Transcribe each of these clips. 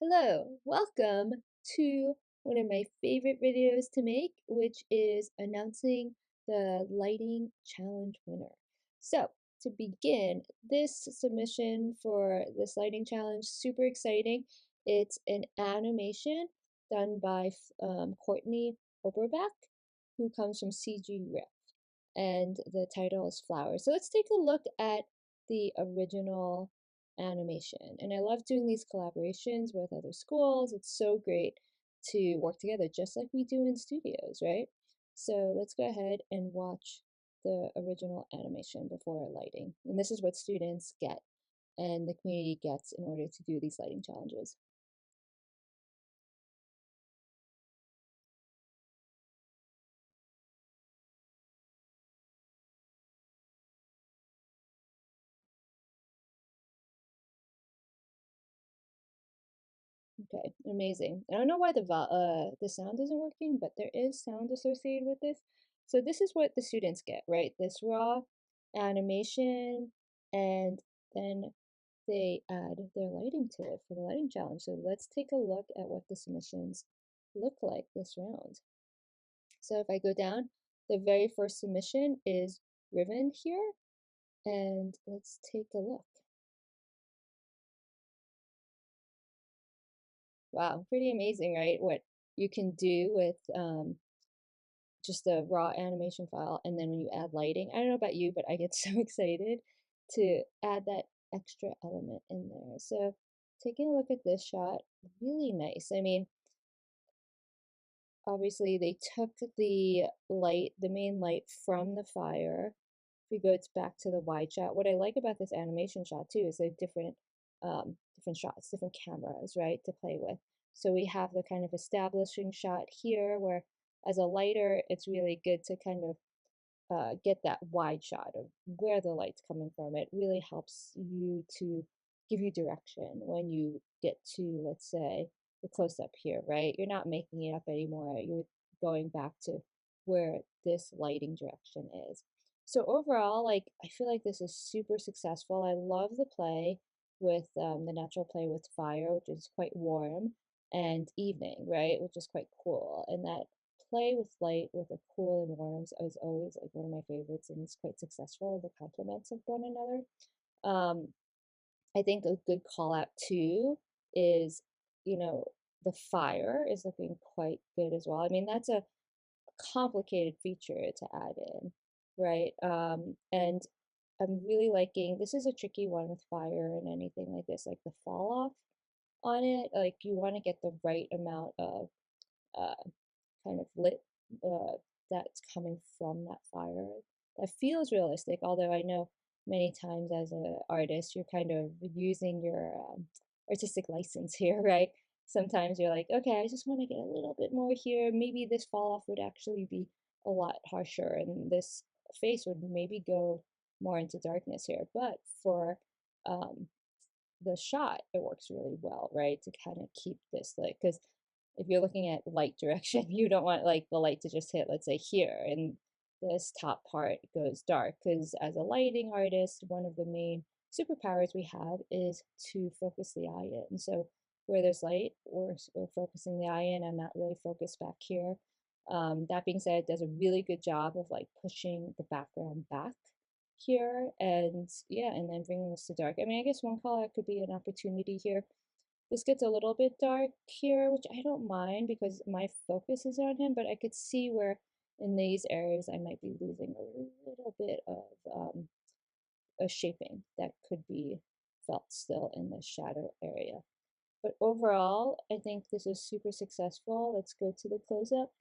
Hello, welcome to one of my favorite videos to make, which is announcing the lighting challenge winner. So, to begin, this submission for this lighting challenge, super exciting. It's an animation done by Courtney Oberbeck, who comes from CG Riff, and the title is Flowers. So let's take a look at the original animation. And I love doing these collaborations with other schools. It's so great to work together just like we do in studios, right? So let's go ahead and watch the original animation before lighting. And this is what students get and the community gets in order to do these lighting challenges. Okay, amazing. I don't know why the sound isn't working, but there is sound associated with this. So this is what the students get, right? This raw animation, and then they add their lighting to it for the lighting challenge. So let's take a look at what the submissions look like this round. So if I go down, the very first submission is Riven here, and let's take a look. Wow, pretty amazing, right? What you can do with just a raw animation file, and then when you add lighting, I don't know about you, but I get so excited to add that extra element in there. So taking a look at this shot, really nice. I mean, obviously they took the light, the main light from the fire. If we go back to the wide shot, what I like about this animation shot too is the different shots, different cameras, right, to play with. So we have the kind of establishing shot here where as a lighter, it's really good to kind of get that wide shot of where the light's coming from. It really helps you to give you direction when you get to, let's say, the close up here, right? You're not making it up anymore. You're going back to where this lighting direction is. So overall, like, I feel like this is super successful. I love the play with the natural play with fire, which is quite warm, and evening, right, which is quite cool. And that play with light with a cool and warm is always like one of my favorites, and it's quite successful. The complements of one another. Um, I think a good call out too is, you know, the fire is looking quite good as well. I mean, that's a complicated feature to add in, right? And I'm really liking, this is a tricky one with fire and anything like this, like the fall off on it. Like you want to get the right amount of uh, kind of lit uh, that's coming from that fire that feels realistic. Although I know many times as an artist, you're kind of using your artistic license here, right? Sometimes you're like, okay, I just want to get a little bit more here. Maybe this fall off would actually be a lot harsher, and this face would maybe go more into darkness here. But for um, the shot, it works really well, right? To kind of keep this like, because if you're looking at light direction, you don't want like the light to just hit, let's say here, and this top part goes dark. Because as a lighting artist, one of the main superpowers we have is to focus the eye in. So where there's light, we're focusing the eye in and not really focused back here. That being said, it does a really good job of like pushing the background back here, and yeah, and then bringing this to dark. I mean, I guess one color could be an opportunity here. This gets a little bit dark here, which I don't mind because my focus is on him, but I could see where in these areas I might be losing a little bit of a shaping that could be felt still in the shadow area. But overall, I think this is super successful. Let's go to the close-up.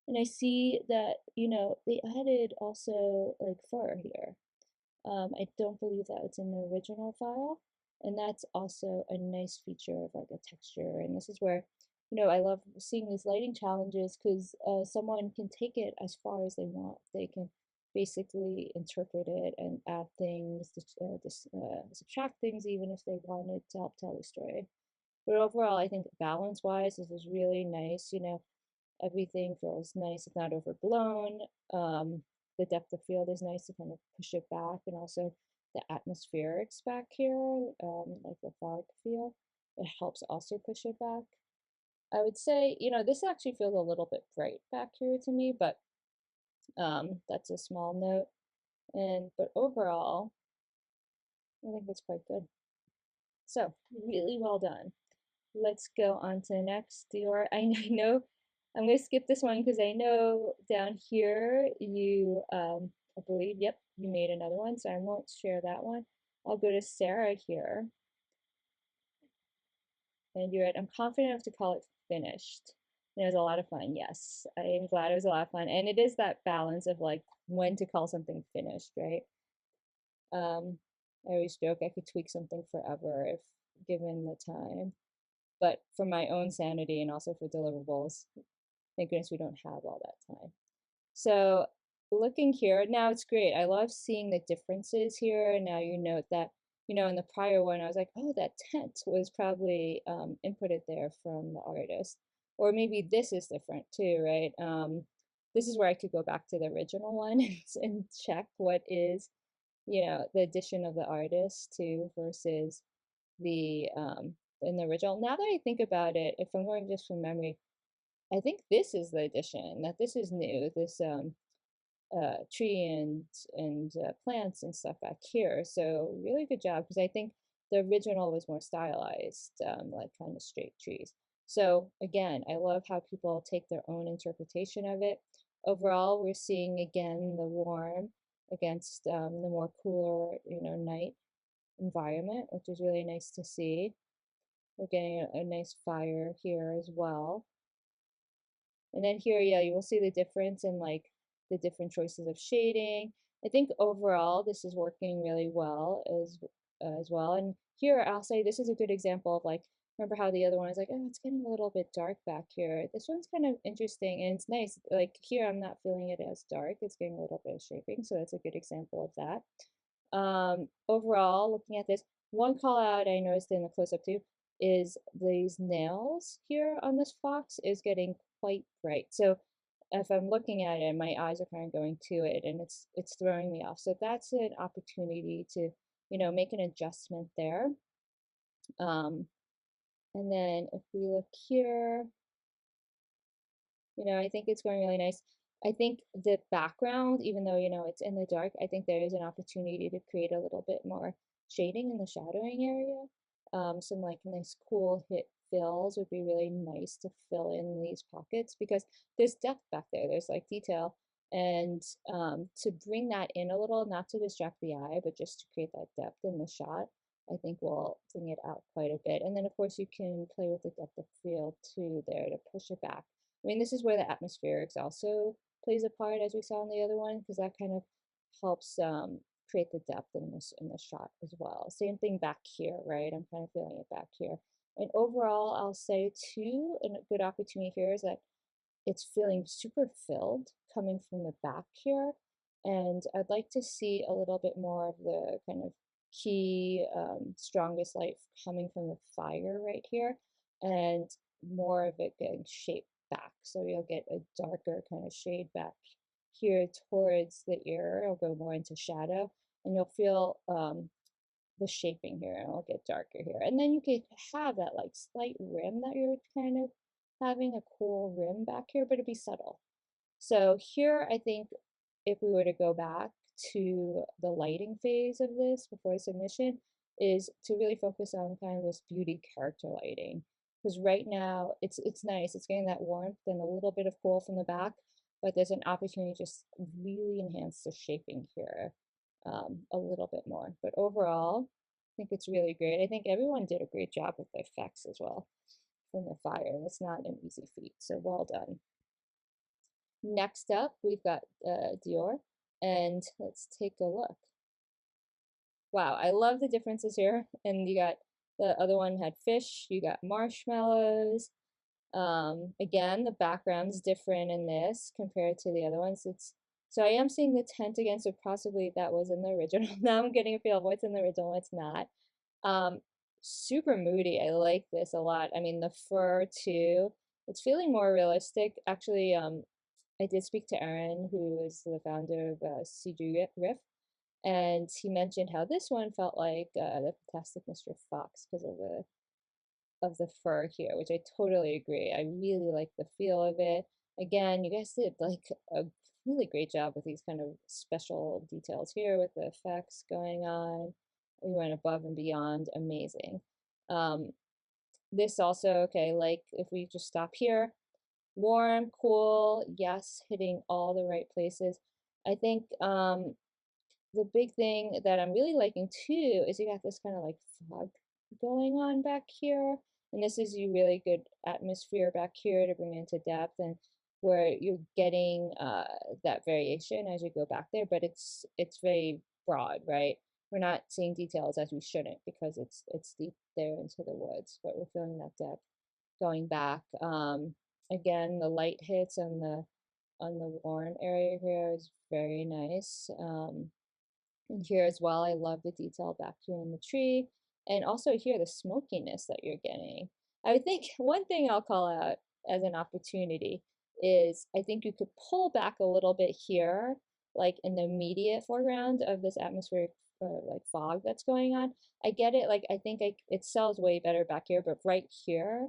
And I see that, they added also like fur here. I don't believe that it's in the original file, and that's also a nice feature of like a texture. And this is where, I love seeing these lighting challenges because someone can take it as far as they want. They can basically interpret it and add things, subtract things, even if they wanted to help tell the story. But overall, I think balance-wise, this is really nice. Everything feels nice, it's not overblown. The depth of field is nice to kind of push it back, and also the atmospherics back here, like the fog feel. it helps also push it back. I would say, this actually feels a little bit bright back here to me, but that's a small note. But overall, I think it's quite good. So really well done. Let's go on to the next Dior. I know I'm going to skip this one because I know down here you, I believe, yep, you made another one, so I won't share that one. I'll go to Sarah here. And you're right, I'm confident enough to call it finished. And it was a lot of fun. Yes, I am glad it was a lot of fun. And it is that balance of like when to call something finished, right? I always joke I could tweak something forever if given the time. But for my own sanity and also for deliverables, thank goodness we don't have all that time. So looking here, now it's great. I love seeing the differences here. And now you note that, in the prior one, I was like, oh, that tent was probably inputted there from the artist. Or maybe this is different too, right? This is where I could go back to the original one and check what is, the addition of the artist to versus the in the original. Now that I think about it, if I'm going just from memory, I think this is the addition, that this is new, this tree and plants and stuff back here. So really good job, because I think the original was more stylized, like kind of straight trees. So again, I love how people take their own interpretation of it. Overall, we're seeing again the warm against the more cooler, night environment, which is really nice to see. We're getting a nice fire here as well. And then here, yeah, you will see the difference in like the different choices of shading. I think overall this is working really well as well. And here I'll say this is a good example of like, remember how the other one is like, oh, it's getting a little bit dark back here. This one's kind of interesting and it's nice. Like here, I'm not feeling it as dark. It's getting a little bit of shaping. So that's a good example of that. Overall, looking at this, one call out I noticed in the close-up too is these nails here on this fox is getting quite bright. So if I'm looking at it, my eyes are kind of going to it and it's throwing me off. So that's an opportunity to, make an adjustment there. And then if we look here, I think it's going really nice. I think the background, even though, it's in the dark, I think there is an opportunity to create a little bit more shading in the shadowing area. Some like nice cool hit fills would be really nice to fill in these pockets because there's depth back there. There's like detail. And to bring that in a little, not to distract the eye, but just to create that depth in the shot, I think will bring it out quite a bit. And then of course you can play with the depth of field too there to push it back. I mean, this is where the atmospherics also plays a part, as we saw in the other one, because that kind of helps create the depth in the shot as well. Same thing back here, right? I'm kind of feeling it back here. And overall, I'll say too, a good opportunity here is that it's feeling super filled coming from the back here. And I'd like to see a little bit more of the kind of key strongest light coming from the fire right here and more of it getting shaped back. So you'll get a darker kind of shade back here towards the ear. It'll go more into shadow and you'll feel the shaping here and it'll get darker here. And then you could have that like slight rim that you're kind of having a cool rim back here, but it'd be subtle. So here, I think if we were to go back to the lighting phase of this before submission, is to really focus on kind of this beauty character lighting. Because right now it's nice, it's getting that warmth and a little bit of cool from the back, but there's an opportunity to just really enhance the shaping here a little bit more. But overall, I think it's really great. I think everyone did a great job with the effects as well from the fire. That's not an easy feat, so well done. Next up, we've got Dior, and let's take a look. Wow, I love the differences here. And you got the other one had fish, you got marshmallows. Again, the background's different in this compared to the other ones. So I am seeing the tent again, so possibly that was in the original. Now I'm getting a feel of what's in the original, what's not. Super moody. I like this a lot. I mean, the fur too. It's feeling more realistic. Actually, I did speak to Aaron, who is the founder of CG Riff, and he mentioned how this one felt like the Fantastic Mr. Fox because of of the fur here, which I totally agree. I really like the feel of it. Again, you guys did like a really great job with these kind of special details here with the effects going on. We went above and beyond, amazing. Um, this also, okay, like if we just stop here, warm, cool, yes, hitting all the right places. I think the big thing that I'm really liking too is you got this kind of like fog going on back here. And this is you really good atmosphere back here to bring into depth and where you're getting that variation as you go back there, but it's very broad, right? We're not seeing details as we shouldn't because it's deep there into the woods, but we're feeling that depth going back. Again, the light hits on the warm area here is very nice. And here as well, I love the detail back here in the tree. And also here, the smokiness that you're getting. I think one thing I'll call out as an opportunity is I think you could pull back a little bit here, like in the immediate foreground of this atmospheric like fog that's going on. I get it, like I think it sells way better back here, but right here,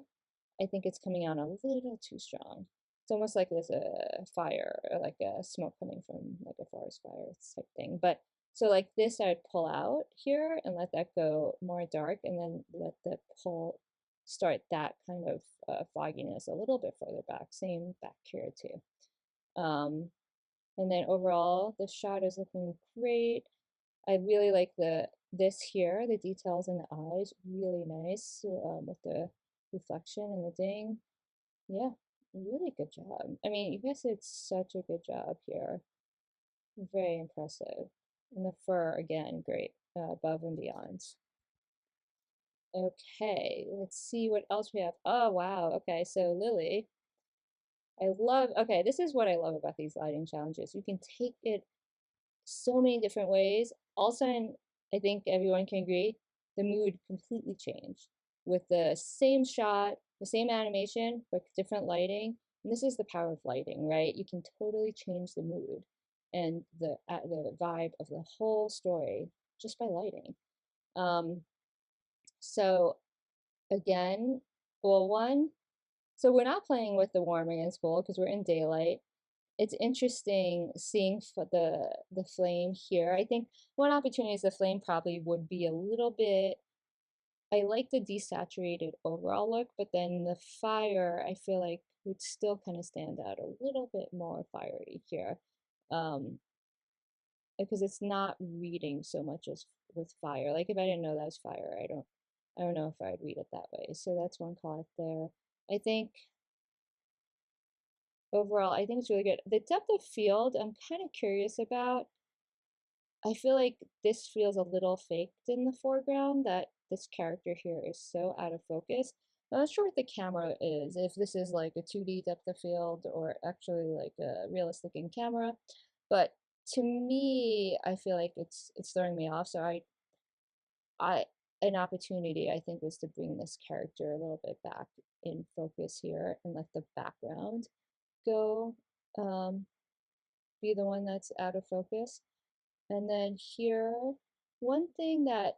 I think it's coming out a little too strong. It's almost like there's a fire, or like a smoke coming from like a forest fire type thing. But so like this, I'd pull out here and let that go more dark, and then let the pull start that kind of fogginess a little bit further back. Same back here too. And then overall, the shot is looking great. I really like this here, the details in the eyes, really nice with the reflection and the ding. Yeah, really good job. I mean, you guys did such a good job here. Very impressive. And the fur, again, great, above and beyond. Okay, let's see what else we have. Oh, wow. Okay, so Lily, okay, this is what I love about these lighting challenges. You can take it so many different ways. All of a sudden, I think everyone can agree, the mood completely changed with the same shot, the same animation, but different lighting. And this is the power of lighting, right? You can totally change the mood and the vibe of the whole story just by lighting. Um, so again, well, one, so we're not playing with the warming in school because we're in daylight. It's interesting seeing the flame here. I think one opportunity is the flame probably would be a little bit. I like the desaturated overall look, but then the fire I feel like would still kind of stand out a little bit more fiery here, because it's not reading so much as with fire. Like if I didn't know that was fire, I don't know if I'd read it that way. So that's one call out there. I think overall, I think it's really good. The depth of field, I'm kind of curious about. I feel like this feels a little faked in the foreground, that this character here is so out of focus. I'm not sure what the camera is, if this is like a 2D depth of field or actually like a realistic in camera. But to me, I feel like it's throwing me off. So I an opportunity I think was to bring this character a little bit back in focus here and let the background go be the one that's out of focus. And then here, one thing that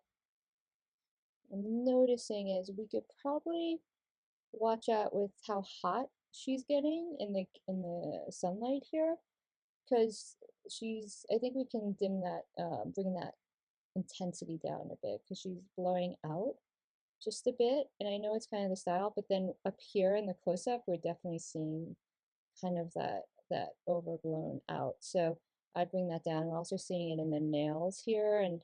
I'm noticing is we could probably watch out with how hot she's getting in the sunlight here, because I think we can dim that, bring that intensity down a bit because she's blowing out just a bit. And I know it's kind of the style, but then up here in the close up, we're definitely seeing kind of that overblown out. So I'd bring that down. We're also seeing it in the nails here, and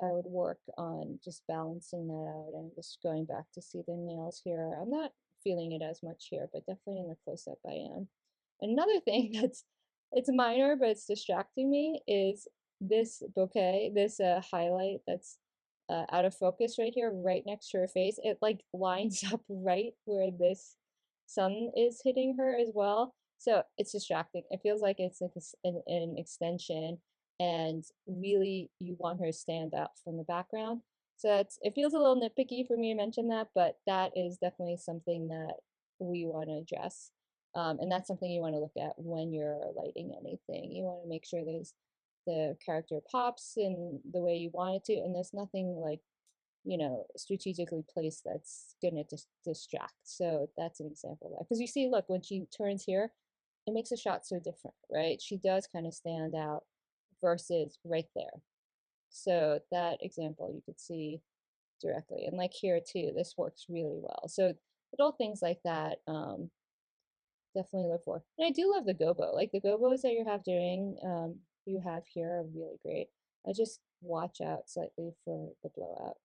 I would work on just balancing that out and just going back to see the nails here. I'm not feeling it as much here, but definitely in the close-up I am. Another thing it's minor, but it's distracting me is this bouquet, this highlight that's out of focus right here, right next to her face. It like lines up right where this sun is hitting her as well. So it's distracting. It feels like it's like an extension, and really you want her to stand out from the background. So it feels a little nitpicky for me to mention that, but that is definitely something that we want to address. And that's something you want to look at when you're lighting anything. You want to make sure the character pops in the way you want it to, and there's nothing like you know, strategically placed that's gonna distract. So that's an example of that. Because you see, look, when she turns here, it makes the shot so different, right? She does kind of stand out versus right there. So that example you could see directly. And like here too, this works really well. So little things like that, definitely look for. And I do love the gobo. Like the gobos that you have here are really great. I just watch out slightly for the blowout.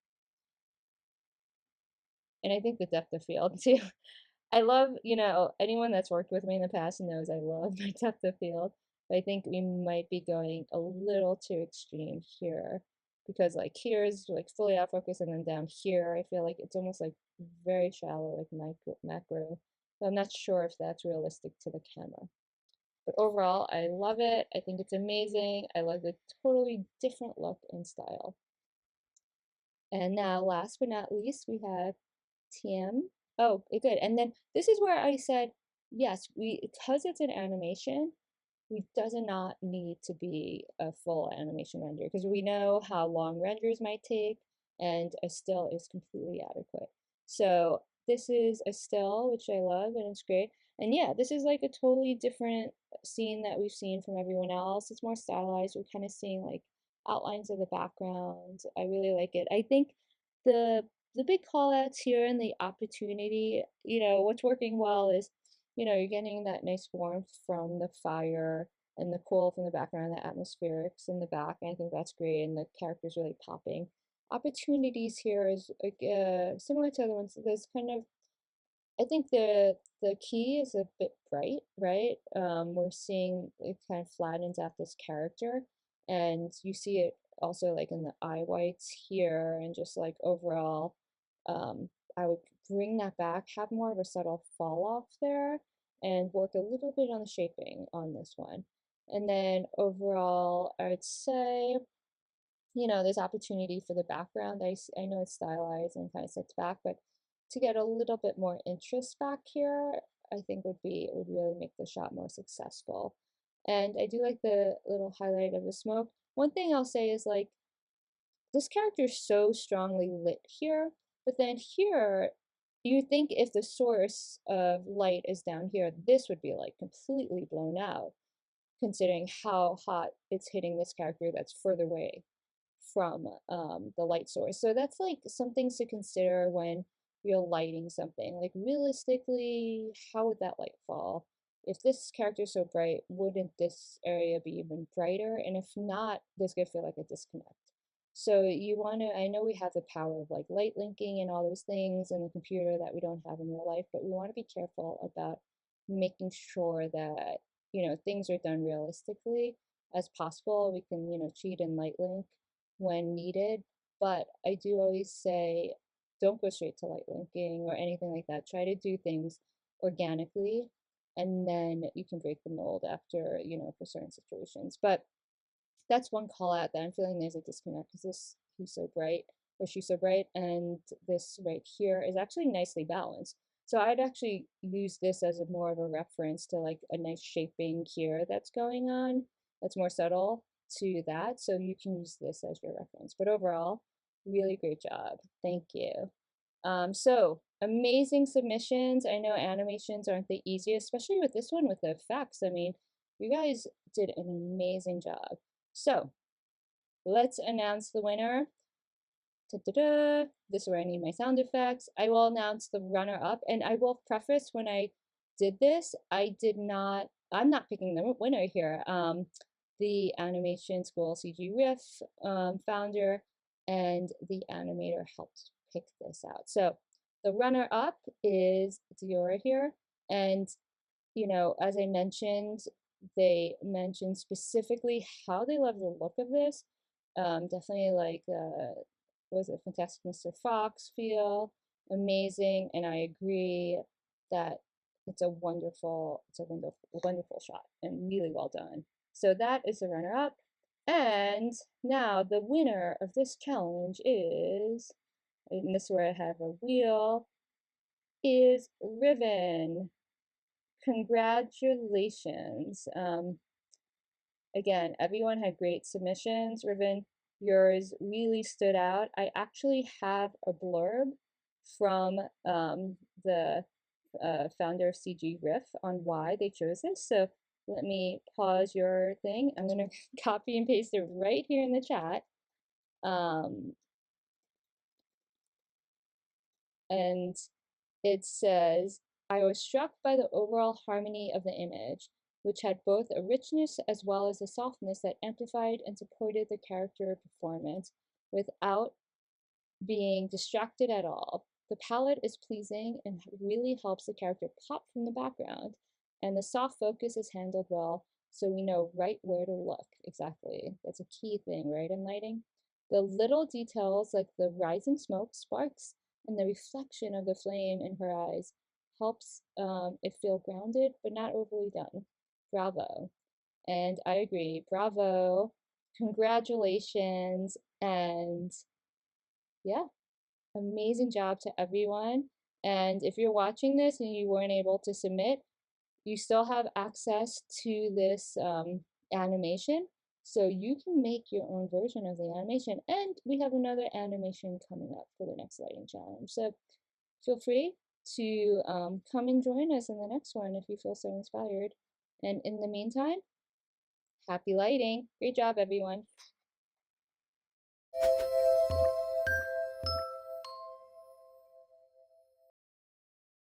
And I think the depth of field too. I love, you know, anyone that's worked with me in the past knows I love my depth of field. But I think we might be going a little too extreme here because like here's like fully out focus and then down here I feel like it's almost like very shallow, like macro. So I'm not sure if that's realistic to the camera. But overall, I love it. I think it's amazing. I love the totally different look and style. And now, last but not least, we have TM. Oh, good. And then this is where I said, yes, because it's an animation, we does not need to be a full animation render because we know how long renders might take and a still is completely adequate. So this is a still, which I love and it's great. And yeah, this is like a totally different scene that we've seen from everyone else. It's more stylized. We're kind of seeing like outlines of the background. I really like it. I think the the big call outs here and the opportunity, you know, what's working well is, you know, you're getting that nice warmth from the fire and the cool from the background, the atmospherics in the back. I think that's great, and the characters really popping. Opportunities here is similar to other ones. There's kind of, I think the key is a bit bright, right? We're seeing it kind of flattens out this character, and you see it also like in the eye whites here, and just like overall, um, I would bring that back, have more of a subtle fall off there, and work a little bit on the shaping on this one. And then overall, I would say, you know, there's opportunity for the background. I know it's stylized and kind of sits back, but to get a little bit more interest back here, I think would really make the shot more successful. And I do like the little highlight of the smoke. One thing I'll say is like this character is so strongly lit here, but then here you think if the source of light is down here, this would be like completely blown out, considering how hot it's hitting this character that's further away from the light source. So that's like some things to consider when you're lighting something. Like realistically, how would that light fall? If this character is so bright, wouldn't this area be even brighter? And if not, there's gonna feel like a disconnect. So you want to, I know we have the power of like light linking and all those things in the computer that we don't have in real life, but we want to be careful about making sure that, you know, things are done realistically as possible. We can, you know, cheat and light link when needed, but I do always say don't go straight to light linking or anything like that. Try to do things organically, and then you can break the mold after, you know, for certain situations. But that's one call out that I'm feeling there's a disconnect because this he's so bright or she's so bright, and this right here is actually nicely balanced. So I'd actually use this as a more of a reference to like a nice shaping here that's going on that's more subtle to that. So you can use this as your reference. But overall, really great job. Thank you. So amazing submissions. I know animations aren't the easiest, especially with this one with the effects. I mean, you guys did an amazing job. So let's announce the winner. Da-da-da. This is where I need my sound effects. I will announce the runner-up, and I will preface when I did this, I'm not picking the winner here. The Animation School CG Riff founder and the animator helped pick this out. So the runner-up is Dior here, and you know, as I mentioned, they mentioned specifically how they love the look of this. Definitely like, was it Fantastic Mr. Fox feel, amazing, and I agree that it's a wonderful shot and really well done. So that is the runner-up. And now the winner of this challenge is, and this is where I have a wheel, is Riven. Congratulations. Again, everyone had great submissions. Riven, yours really stood out. I actually have a blurb from the founder of CG Riff on why they chose this. So let me pause your thing. I'm going to copy and paste it right here in the chat. Um, and it says, I was struck by the overall harmony of the image, which had both a richness as well as a softness that amplified and supported the character performance without being distracted at all. The palette is pleasing and really helps the character pop from the background, and the soft focus is handled well, so we know right where to look. Exactly. That's a key thing, right, in lighting? The little details like the rising smoke, sparks, and the reflection of the flame in her eyes helps it feel grounded but not overly done. Bravo. And I agree. Bravo. Congratulations. And yeah, amazing job to everyone. And if you're watching this and you weren't able to submit, you still have access to this animation. So you can make your own version of the animation. And we have another animation coming up for the next lighting challenge. So feel free to come and join us in the next one if you feel so inspired. And in the meantime, happy lighting. Great job, everyone.